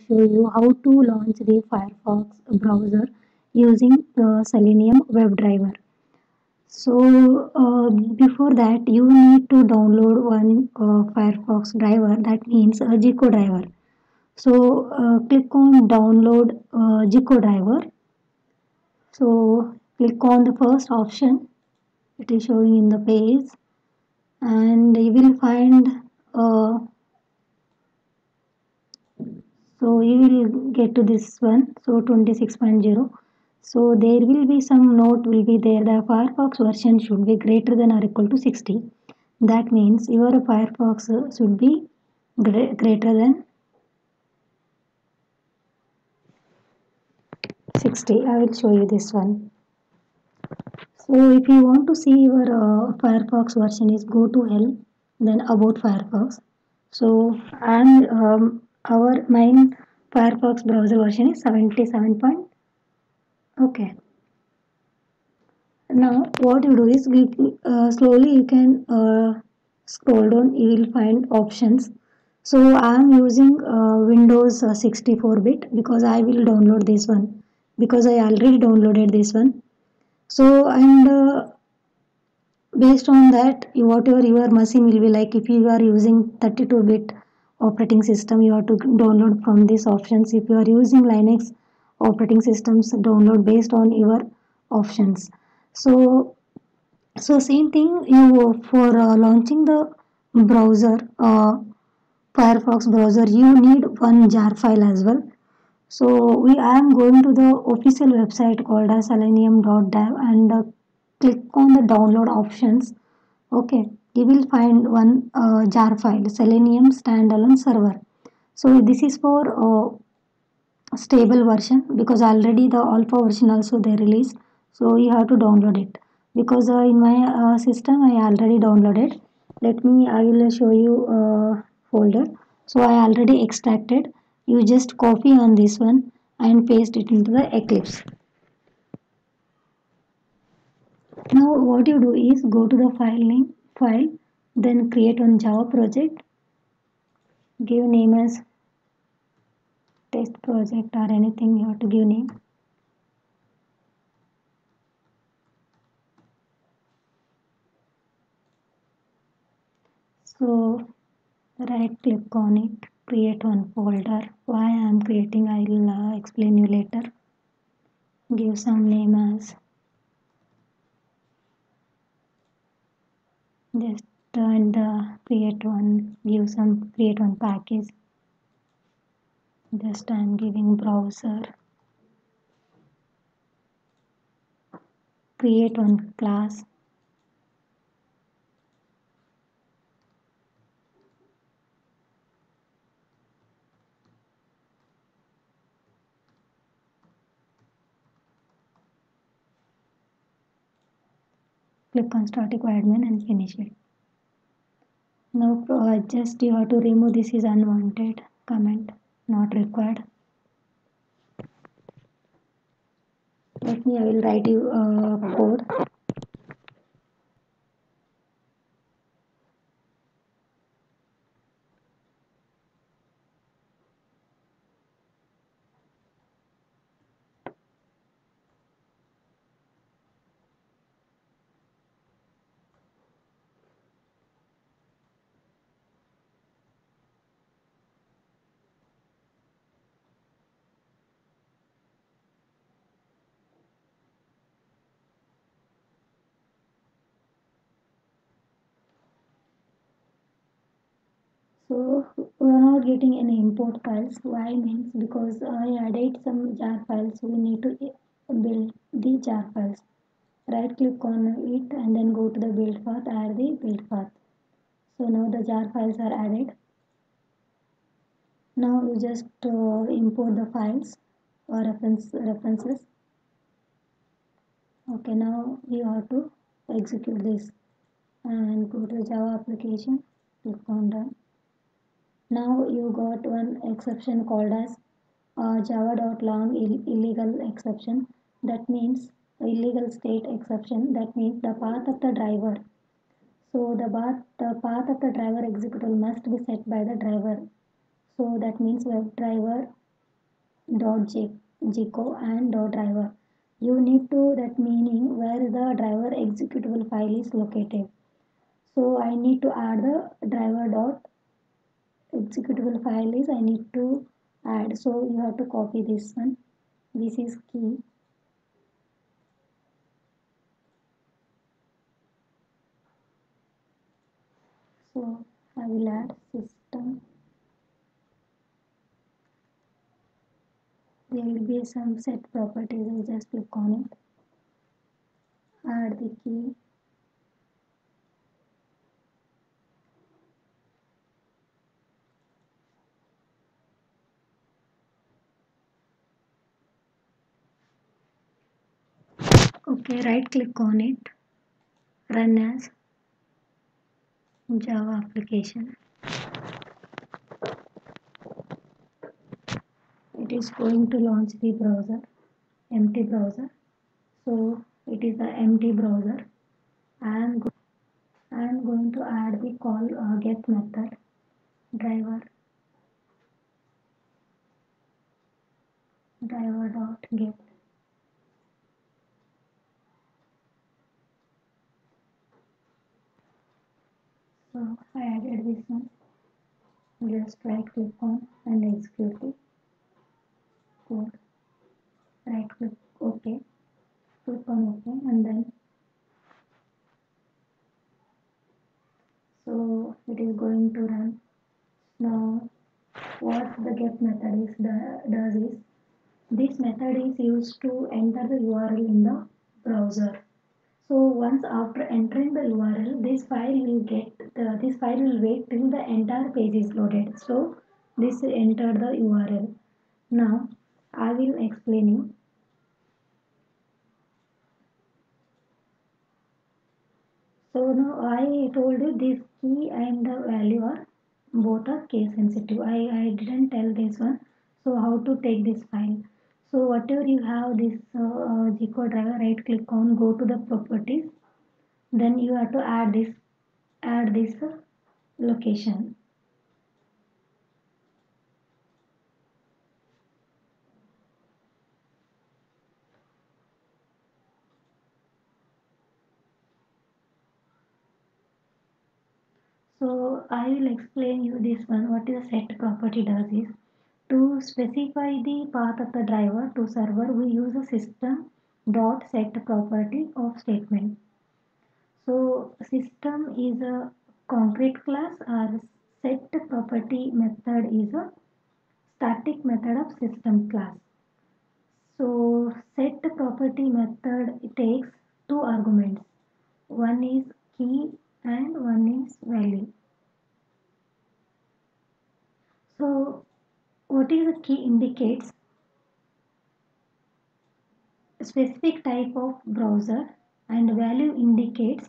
show you how to launch the Firefox browser using Selenium WebDriver. Before that, you need to download one Firefox driver, that means a Zico driver. Click on download Zico driver. Click on the first option, it is showing in the page, and you will find uh, you will get to this one, 26.0. So there will be some note will be there, the Firefox version should be greater than or equal to 60. That means your Firefox should be greater than 60. I will show you this one. So if you want to see your Firefox version is, go to help, then about Firefox. So and our main Firefox browser version is 77. Okay. Now what you do is slowly you can scroll down, you will find options. So I am using Windows 64-bit because I will download this one, because I already downloaded this one. So and based on that, whatever your machine will be like, if you are using 32-bit operating system, you have to download from these options. If you are using Linux operating systems, download based on your options. So so same thing, you for launching the browser, Firefox browser, you need one jar file as well. So we I am going to the official website called as selenium.dev, and click on the download options. Okay, you will find one jar file, Selenium standalone server. So this is for stable version, because already the alpha version also they released. So you have to download it, because in my system I already downloaded. Let me, I will show you folder. So I already extracted. You just copy on this one and paste it into the Eclipse. Now what you do is go to the file name, file, then create one Java project, give name as test project or anything you have to give name. So right click on it, create one folder. Why I am creating, I will explain you later. Give some name as just and create one, create one package. Just I am giving browser, create one class. Click on static admin and finish it. Now just you have to remove this is unwanted comment, not required. Let me, I will write you code. So we are not getting any import files. Why means because I added some jar files. We need to build the jar files. Right click on it and then go to the build path. Add the build path. So now the jar files are added. Now you just import the files or references. Okay, now you have to execute this and go to Java application. Click on done. Now you got one exception called as java.long illegal exception. That means illegal state exception. That means the path of the driver. So the path of the driver executable must be set by the driver. So that means web driver .gco and .driver. You need to that meaning where the driver executable file is located. So I need to add the driver dot executable file is I need to add. So you have to copy this one. This is key. So I will add system. There will be some set properties. I just click on it. Add the key. Okay, right click on it. Run as Java application. It is going to launch the browser, empty browser. So it is the empty browser. I am going to add the call get method driver dot get. So I added this one. Just right click on and execute the code. Right click OK. Click on OK and then so it is going to run. Now what the get method does is this method is used to enter the URL in the browser. So once after entering the URL, this file will wait till the entire page is loaded. So this enter the URL. Now I will explain you. So now I told you this key and the value are both are case sensitive. I didn't tell this one. So how to take this file. So whatever you have this Gcode driver, right click on, go to the properties. Then you have to add this location. So I will explain you this one. What is a set property does is to specify the path of the driver to server, we use a system dot set property of statement. So system is a concrete class or set property method is a static method of system class. So set property method takes two arguments. One is key and one is value. So what is the key indicates a specific type of browser and value indicates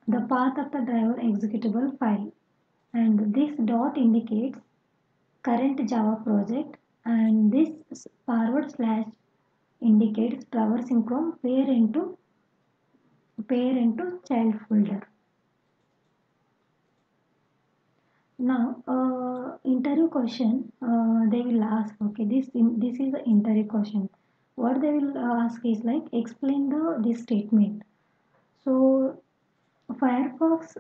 the path of the driver executable file, and this dot indicates current Java project, and this forward slash indicates traversing from parent to child folder. Now, interview question they will ask. Okay, this is the interview question. What they will ask is like explain the this statement. So Firefox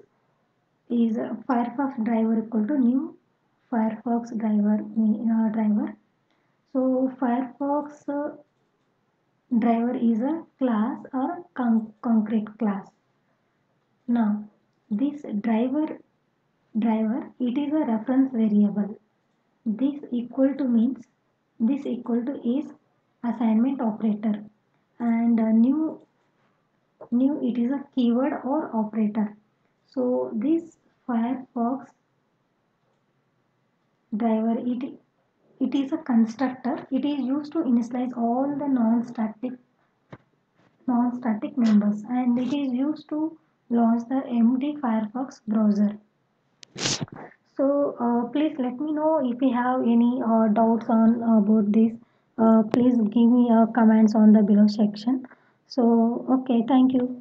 is a Firefox driver equal to new Firefox driver. So Firefox driver is a class or a concrete class. Now this driver it is a reference variable. This equal to means this equal to is assignment operator, and new it is a keyword or operator. So this Firefox driver it is a constructor. It is used to initialize all the non-static members, and it is used to launch the empty Firefox browser. So please let me know if you have any doubts on about this. Please give me comments on the below section. So okay, thank you.